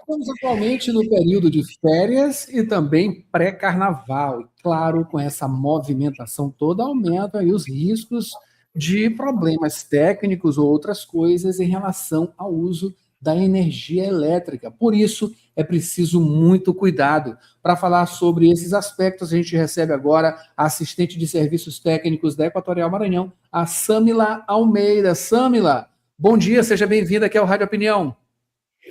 Estamos atualmente no período de férias e também pré-carnaval. E, claro, com essa movimentação toda, aumentam aí os riscos de problemas técnicos ou outras coisas em relação ao uso da energia elétrica. Por isso, é preciso muito cuidado. Para falar sobre esses aspectos, a gente recebe agora a assistente de serviços técnicos da Equatorial Maranhão, a Samila Almeida. Samila, bom dia, seja bem-vinda aqui ao Rádio Opinião.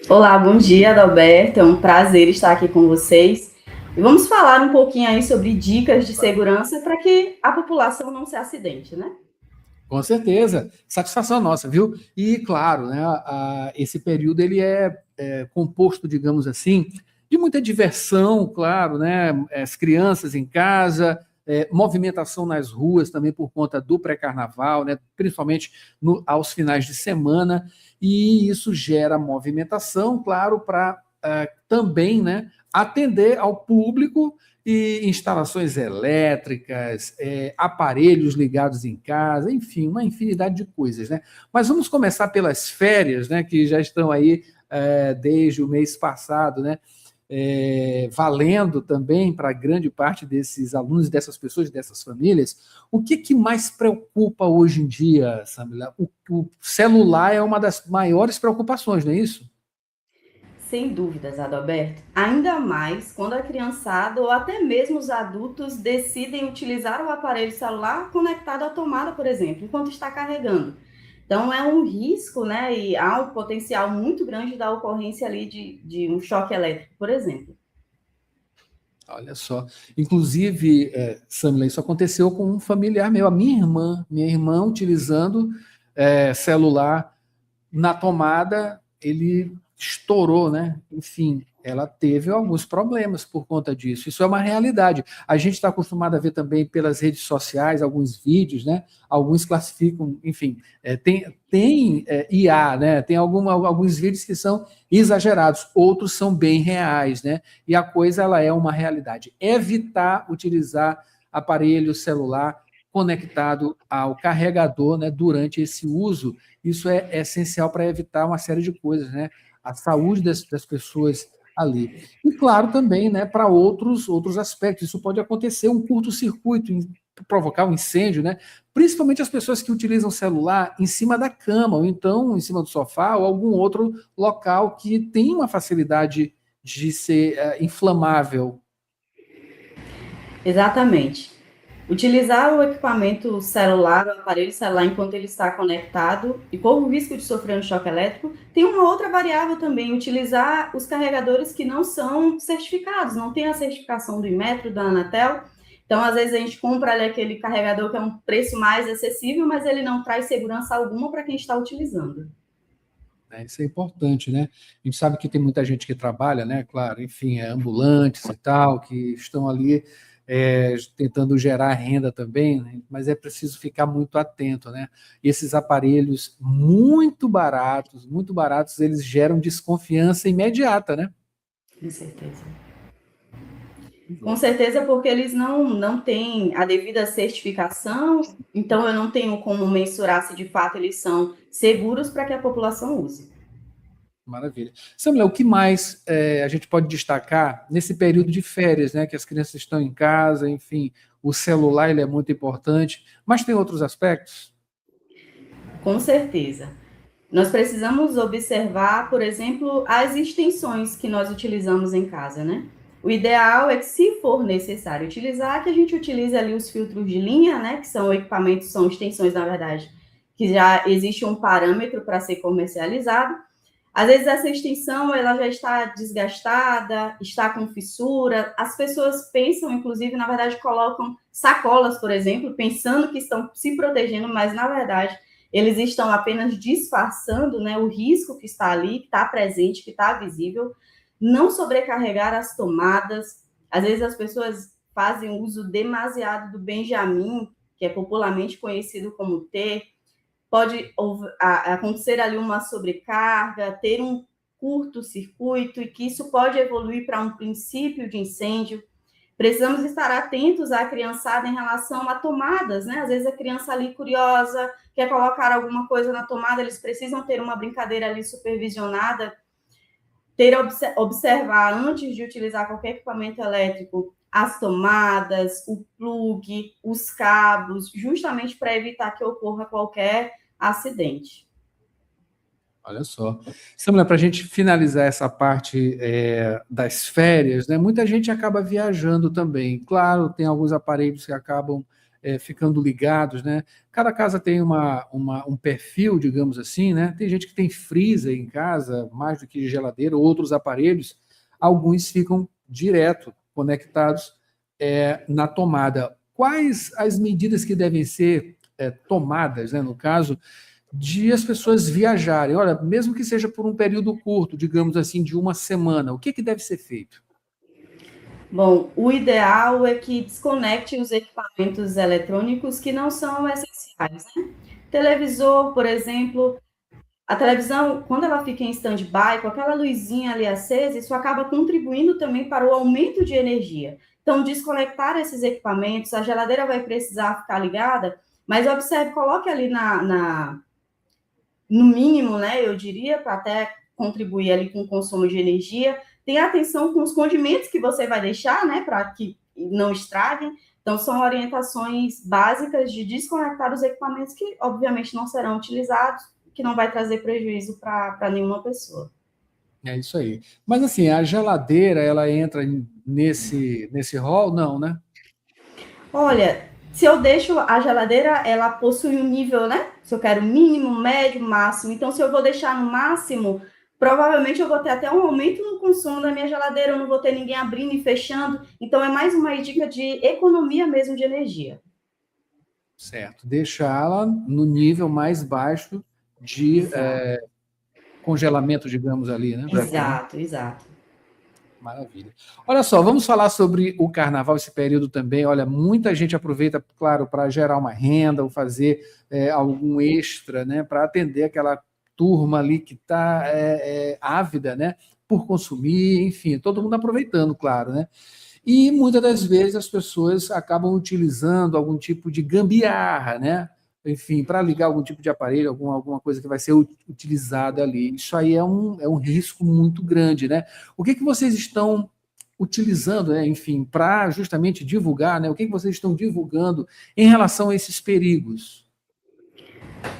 Olá, bom dia, Adalberto. É um prazer estar aqui com vocês. E vamos falar um pouquinho aí sobre dicas de segurança para que a população não se acidente, né? Com certeza, satisfação nossa, viu? E claro, né, esse período ele é composto, digamos assim, de muita diversão, claro, né? As crianças em casa, movimentação nas ruas também por conta do pré-carnaval, né? Principalmente aos finais de semana, e isso gera movimentação, claro, para também, né, atender ao público e instalações elétricas, aparelhos ligados em casa, enfim, uma infinidade de coisas, né? Mas vamos começar pelas férias, né, que já estão aí desde o mês passado, né? Valendo também para grande parte desses alunos, dessas pessoas, dessas famílias. O que mais preocupa hoje em dia, Samila? O celular é uma das maiores preocupações, não é isso? Sem dúvidas, Adalberto. Ainda mais quando a criançada ou até mesmo os adultos decidem utilizar o aparelho celular conectado à tomada, por exemplo, enquanto está carregando. Então é um risco, né? E há um potencial muito grande da ocorrência ali de um choque elétrico, por exemplo. Olha só. Inclusive, Samila, isso aconteceu com um familiar meu, a minha irmã utilizando celular na tomada, ele estourou, né? Enfim, ela teve alguns problemas por conta disso. Isso é uma realidade. A gente está acostumado a ver também pelas redes sociais alguns vídeos, né? Alguns classificam, enfim, tem IA, né? Tem alguns vídeos que são exagerados, outros são bem reais, né? E a coisa ela é uma realidade. Evitar utilizar aparelho celular conectado ao carregador, né, durante esse uso, isso é essencial para evitar uma série de coisas, né? A saúde das pessoas ali. E, claro, também, né, para outros aspectos. Isso pode acontecer um curto-circuito, provocar um incêndio, né? Principalmente as pessoas que utilizam celular em cima da cama, ou então em cima do sofá, ou algum outro local que tem uma facilidade de ser inflamável. Exatamente. Utilizar o equipamento celular, o aparelho celular, enquanto ele está conectado e corre o risco de sofrer um choque elétrico. Tem uma outra variável também, utilizar os carregadores que não são certificados, não tem a certificação do Inmetro, da Anatel. Então, às vezes, a gente compra ali aquele carregador que é um preço mais acessível, mas ele não traz segurança alguma para quem está utilizando. Né? Isso é importante, né? A gente sabe que tem muita gente que trabalha, né? Claro, enfim, ambulantes e tal, que estão ali tentando gerar renda também, né? Mas é preciso ficar muito atento, né? Esses aparelhos muito baratos, eles geram desconfiança imediata, né? Com certeza. Com certeza, porque eles não têm a devida certificação, então eu não tenho como mensurar se de fato eles são seguros para que a população use. Maravilha. Samuel, o que mais a gente pode destacar nesse período de férias, né? Que as crianças estão em casa, enfim, o celular ele é muito importante, mas tem outros aspectos? Com certeza. Nós precisamos observar, por exemplo, as extensões que nós utilizamos em casa, né? O ideal é que, se for necessário utilizar, que a gente utilize ali os filtros de linha, né? Que são equipamentos, são extensões, na verdade, que já existe um parâmetro para ser comercializado. Às vezes essa extensão ela já está desgastada, está com fissura. As pessoas pensam, inclusive, na verdade, colocam sacolas, por exemplo, pensando que estão se protegendo, mas na verdade eles estão apenas disfarçando, né, o risco que está ali, que está presente, que está visível. Não sobrecarregar as tomadas. Às vezes as pessoas fazem uso demasiado do Benjamin, que é popularmente conhecido como T, pode acontecer ali uma sobrecarga, ter um curto-circuito, e que isso pode evoluir para um princípio de incêndio. Precisamos estar atentos à criançada em relação a tomadas, né? Às vezes a criança ali curiosa, quer colocar alguma coisa na tomada, eles precisam ter uma brincadeira ali supervisionada. observar antes de utilizar qualquer equipamento elétrico as tomadas, o plug, os cabos, justamente para evitar que ocorra qualquer acidente. Olha só. Samila, para a gente finalizar essa parte das férias, né? Muita gente acaba viajando também. Claro, tem alguns aparelhos que acabam ficando ligados, né? Cada casa tem um perfil, digamos assim, né? Tem gente que tem freezer em casa, mais do que geladeira, outros aparelhos, alguns ficam direto conectados na tomada. Quais as medidas que devem ser tomadas, né, no caso, de as pessoas viajarem? Olha, mesmo que seja por um período curto, digamos assim, de uma semana, o que deve ser feito? Bom, o ideal é que desconecte os equipamentos eletrônicos que não são essenciais, né? Televisor, por exemplo, a televisão, quando ela fica em stand-by, com aquela luzinha ali acesa, isso acaba contribuindo também para o aumento de energia. Então, desconectar esses equipamentos, a geladeira vai precisar ficar ligada, mas observe, coloque ali no mínimo, né, eu diria, para até contribuir ali com o consumo de energia. Tenha atenção com os condimentos que você vai deixar, né, para que não estraguem. Então, são orientações básicas de desconectar os equipamentos que, obviamente, não serão utilizados, que não vai trazer prejuízo para nenhuma pessoa. É isso aí. Mas assim, a geladeira, ela entra nesse rol? Não, né? Olha, se eu deixo a geladeira, ela possui um nível, né? Se eu quero mínimo, médio, máximo. Então, se eu vou deixar no máximo, provavelmente eu vou ter até um aumento no consumo da minha geladeira, eu não vou ter ninguém abrindo e fechando. Então, é mais uma dica de economia mesmo de energia. Certo. Deixá-la no nível mais baixo de congelamento, digamos ali, né? Exato, exato. Maravilha. Olha só, vamos falar sobre o carnaval, esse período também. Olha, muita gente aproveita, claro, para gerar uma renda ou fazer algum extra, né, para atender aquela turma ali que está ávida, né, por consumir, enfim, todo mundo aproveitando, claro, né? E muitas das vezes as pessoas acabam utilizando algum tipo de gambiarra, né? Enfim, para ligar algum tipo de aparelho, alguma coisa que vai ser utilizada ali. Isso aí é um risco muito grande, né? O que vocês estão utilizando, né, enfim, para justamente divulgar, né? O que vocês estão divulgando em relação a esses perigos?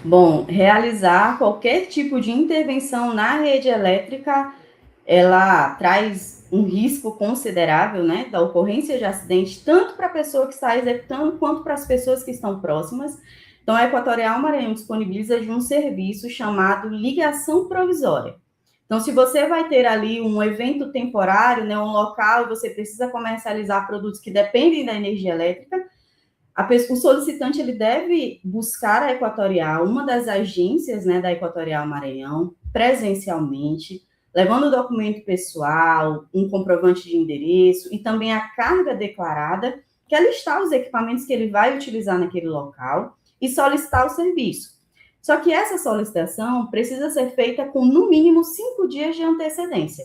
Bom, realizar qualquer tipo de intervenção na rede elétrica, ela traz um risco considerável, né, da ocorrência de acidente, tanto para a pessoa que está executando, quanto para as pessoas que estão próximas. Então, a Equatorial Maranhão disponibiliza de um serviço chamado ligação provisória. Então, se você vai ter ali um evento temporário, né, um local, e você precisa comercializar produtos que dependem da energia elétrica, o solicitante ele deve buscar a Equatorial, uma das agências, né, da Equatorial Maranhão, presencialmente, levando o documento pessoal, um comprovante de endereço e também a carga declarada, que é listar os equipamentos que ele vai utilizar naquele local e solicitar o serviço. Só que essa solicitação precisa ser feita com, no mínimo, 5 dias de antecedência.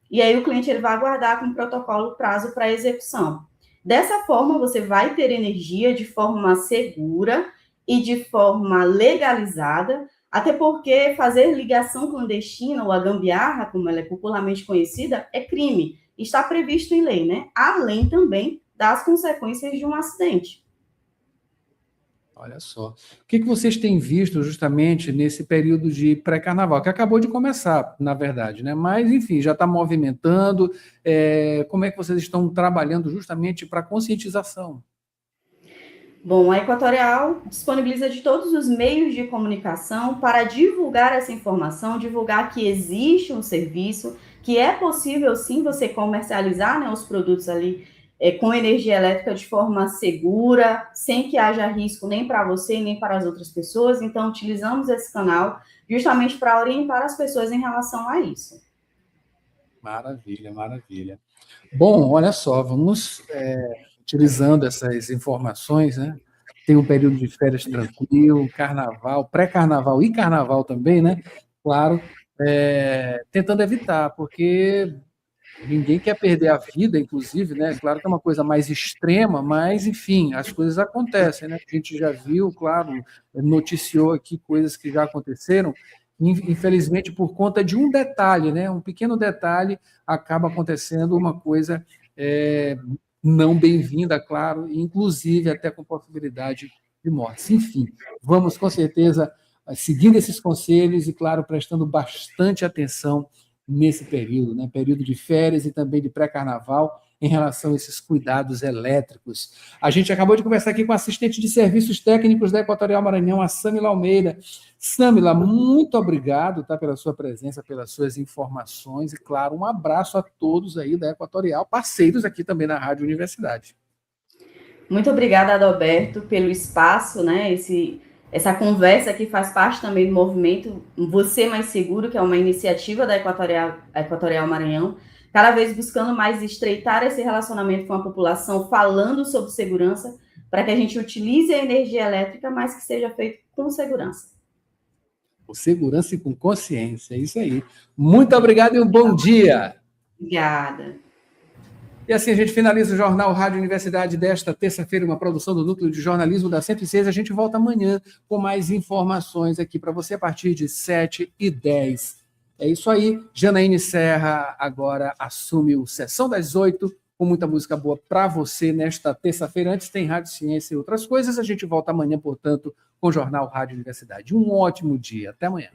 E aí o cliente ele vai aguardar com protocolo prazo para execução. Dessa forma, você vai ter energia de forma segura e de forma legalizada, até porque fazer ligação clandestina, ou a gambiarra, como ela é popularmente conhecida, é crime. Está previsto em lei, né? Além também das consequências de um acidente. Olha só. O que vocês têm visto justamente nesse período de pré-carnaval, que acabou de começar, na verdade, né? Mas, enfim, já está movimentando. Como é que vocês estão trabalhando justamente para conscientização? Bom, a Equatorial disponibiliza de todos os meios de comunicação para divulgar essa informação, divulgar que existe um serviço, que é possível sim você comercializar, né, os produtos ali com energia elétrica de forma segura, sem que haja risco nem para você nem para as outras pessoas. Então, utilizamos esse canal justamente para orientar as pessoas em relação a isso. Maravilha, maravilha. Bom, olha só, vamos utilizando essas informações, né? Tem um período de férias tranquilo, carnaval, pré-carnaval e carnaval também, né? Claro, tentando evitar, porque ninguém quer perder a vida, inclusive, né? Claro que é uma coisa mais extrema, mas, enfim, as coisas acontecem, né? A gente já viu, claro, noticiou aqui coisas que já aconteceram infelizmente, por conta de um detalhe, né? Um pequeno detalhe, acaba acontecendo uma coisa não bem-vinda, claro, inclusive até com possibilidade de morte. Enfim, vamos com certeza seguindo esses conselhos e, claro, prestando bastante atenção nesse período, né? Período de férias e também de pré-carnaval, em relação a esses cuidados elétricos. A gente acabou de conversar aqui com a assistente de serviços técnicos da Equatorial Maranhão, a Samila Almeida. Samila, muito obrigado, tá, pela sua presença, pelas suas informações e, claro, um abraço a todos aí da Equatorial, parceiros aqui também na Rádio Universidade. Muito obrigada, Adalberto, pelo espaço, né? Essa conversa que faz parte também do movimento Você Mais Seguro, que é uma iniciativa da Equatorial Maranhão, cada vez buscando mais estreitar esse relacionamento com a população, falando sobre segurança, para que a gente utilize a energia elétrica, mas que seja feito com segurança. Com segurança e com consciência, é isso aí. Muito obrigado e um bom dia. Obrigada. E assim a gente finaliza o Jornal Rádio Universidade desta terça-feira, uma produção do Núcleo de Jornalismo da 106. A gente volta amanhã com mais informações aqui para você a partir de 7h10. É isso aí. Janaíne Serra agora assume o Sessão das 8, com muita música boa para você nesta terça-feira. Antes tem Rádio Ciência e outras coisas. A gente volta amanhã, portanto, com o Jornal Rádio Universidade. Um ótimo dia. Até amanhã.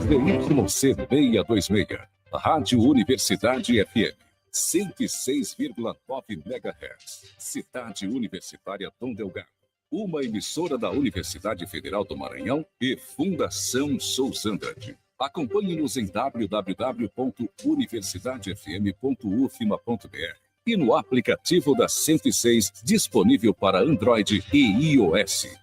ZYC 626, Rádio Universidade FM, 106,9 MHz. Cidade Universitária Dom Delgado. Uma emissora da Universidade Federal do Maranhão e Fundação Souza Andrade. Acompanhe-nos em www.universidadefm.ufma.br e no aplicativo da 106, disponível para Android e iOS.